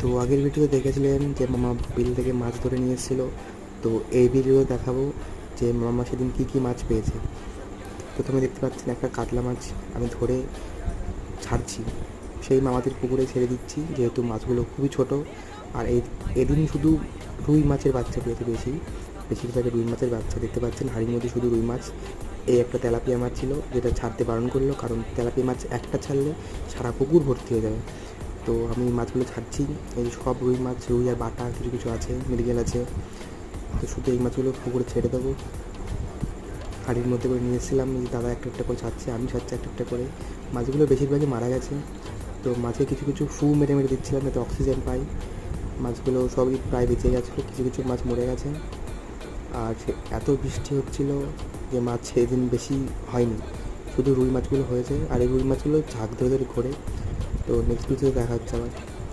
তো আগের ভিডিও দেখেছিলেন যে মামা বিল থেকে মাছ ধরে নিয়ে এসেছিলো। তো এই ভিডিও দেখাবো যে মামা সেদিন কী কী মাছ পেয়েছে। প্রথমে দেখতে পাচ্ছেন একটা কাতলা মাছ আমি ধরে ছাড়ছি, সেই মামাদের পুকুরে ছেড়ে দিচ্ছি, যেহেতু মাছগুলো খুবই ছোট। আর এদিন শুধু রুই মাছের বাচ্চা পেয়েছে বেশিরভাগ রুই মাছের বাচ্চা দেখতে পাচ্ছেন। হাঁড়ির মধ্যে শুধু রুই মাছ। এই একটা তেলাপিয়া মাছ ছিল, যেটা ছাড়তে বারণ করলো, কারণ তেলাপিয়া মাছ একটা ছাড়লে সারা পুকুর ভর্তি হয়ে যাবে। তো আমি মাছগুলো ছাড়ছি। এই সব রুই মাছ, রুই আর বাটা কিছু কিছু আছে, মৃগেল আছে। তো শুধু এই মাছগুলো পুকুরে ছেড়ে দেবো। হাঁড়ির মধ্যে করে নিয়ে এসেছিলাম, দাদা একটা একটা করে ছাড়ছে, আমি ছাড়ছি একটা একটা করে। মাছগুলো বেশিরভাগই মারা গেছে। তো মাছে কিছু কিছু ফু মেরে মেরে দিচ্ছিলাম যাতে অক্সিজেন পাই। মাছগুলো সবই প্রায় বেঁচে গেছিলো, কিছু কিছু মাছ মরে গেছে। আর এত বৃষ্টি হচ্ছিলো যে মাছ সেদিন বেশি হয়নি, শুধু রুই মাছগুলো হয়েছে। আর এই রুই মাছগুলো ঝাঁক ধরে ধরে ঘোরে। তো নেক্সট ভিডিওতে দেখা হচ্ছে আবার।